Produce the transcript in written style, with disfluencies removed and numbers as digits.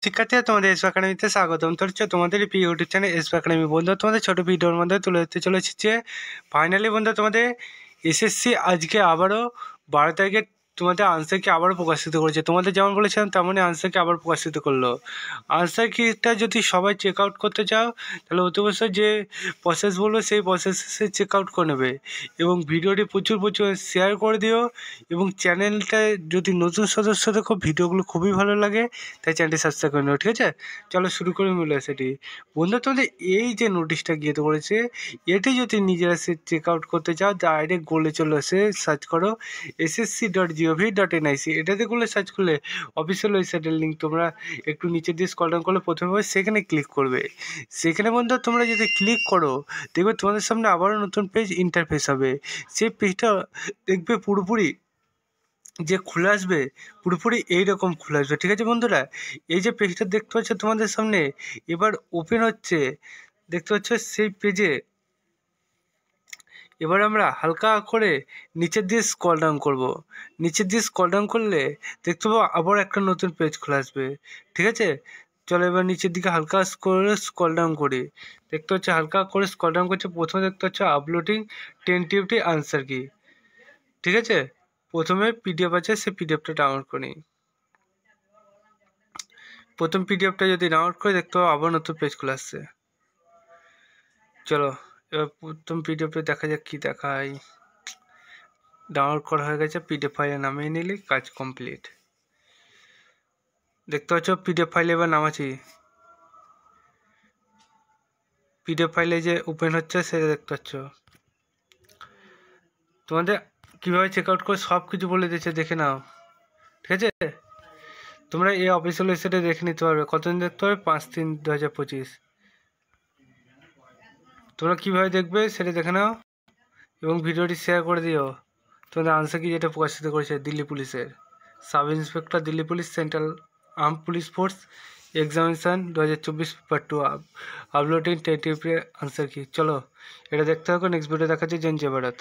শিক্ষার্থীরা তোমাদের এসো একাডেমিতে স্বাগতম। তো হচ্ছে তোমাদের প্রিয় ইউটিউব চ্যানেল এসো একাডেমি। বন্ধু তোমাদের ছোট ভিডিওর মধ্যে তুলে ধরতে চলে এসেছে ফাইনালি বন্ধু তোমাদের এসএসসি আজকে আবারও 12 তারিখে তোমাদের আনসার কি আবারও প্রকাশিত করেছে। তোমাদের যেমন বলেছিলাম তেমনই আনসার কি আবার প্রকাশিত করলো। আনসার কিটা যদি সবাই চেক আউট করতে চাও তাহলে অতি অবশ্যই যে প্রসেস বলবো সেই প্রসেসে চেক আউট করে নেবে এবং ভিডিওটি প্রচুর শেয়ার করে দিও এবং চ্যানেলটায় যদি নতুন সদস্য দেখো ভিডিওগুলো খুবই ভালো লাগে তাই চ্যানেলটি সাবস্ক্রাইব করে নেবো। ঠিক আছে, চলো শুরু করে মিলে সেটি। বন্ধু তোমাদের এই যে নোটিশটা গিয়ে করেছে এটি যদি নিজেরা সে চেক আউট করতে চাও ডাইরেক্ট গোলে চলে আসে সার্চ করো ssc.gov.nic। এটাতে করলে সার্চ করলে অফিসিয়াল ওয়েবসাইটের লিঙ্ক তোমরা একটু নিচে দিয়ে স্ক্রল ডাউন করলে প্রথমে সেখানে ক্লিক করবে। সেখানে বন্ধু তোমরা যদি ক্লিক করো দেখবে তোমাদের সামনে আবারও নতুন পেজ ইন্টারফেস হবে। সেই পেজটা দেখবে পুরোপুরি যে খুলে আসবে পুরোপুরি এইরকম খুলে আসবে। ঠিক আছে বন্ধুরা, এই যে পেজটা দেখতে পাচ্ছ তোমাদের সামনে এবার ওপেন হচ্ছে, দেখতে পাচ্ছ সেই পেজে এবার আমরা হালকা করে নিচের দিয়ে স্ক্রল ডাউন করব। নিচের দিয়ে স্ক্রল ডাউন করলে দেখতে পাবো আবার একটা নতুন পেজ খুলে আসবে। ঠিক আছে, চলো এবার নিচের দিকে হালকা করে স্ক্রল ডাউন করি। দেখতে হচ্ছে হালকা করে স্ক্রল ডাউন করছে, প্রথমে দেখতে হচ্ছে আপলোডিং টেন্টেটিভ আনসার কি। ঠিক আছে, প্রথমে পিডিএফ আছে সে পিডিএফটা ডাউনলোড করি। প্রথম পিডিএফটা যদি ডাউনলোড করে দেখতে পাবো আবার নতুন পেজ খুলে আসছে। চলো এবার প্রথম পিডিএফটা দেখা যাক কি দেখায়। ডাউনলোড করা হয়ে গেছে, পিডিএফ ফাইলে নামিয়ে নিলি কাজ কমপ্লিট। দেখতে পাচ্ছ পিডিএফ ফাইলে এবার নামাচ্ছি, পিডিএফ ফাইলে যে ওপেন হচ্ছে সেটা দেখতে পাচ্ছ। তোমাদের কীভাবে চেক আউট করে সব কিছু বলে দিচ্ছে, দেখে নাও। ঠিক আছে, তোমরা এই অফিসিয়াল ওয়েবসাইটে দেখে নিতে পারবে। কতদিন দেখতে পারবে? 5/3/2025। তোমরা কীভাবে দেখবে সেটা দেখে নাও এবং ভিডিওটি শেয়ার করে দিও। তোমাদের আনসার কি যেটা প্রকাশিত করেছে দিল্লি পুলিশের sub inspector, Delhi police, central arm police force examination 2024 paper 2 uploading tentative answer কি। চলো এটা দেখতে হবে। নেক্সট ভিডিও দেখাচ্ছি। জয় ভারত।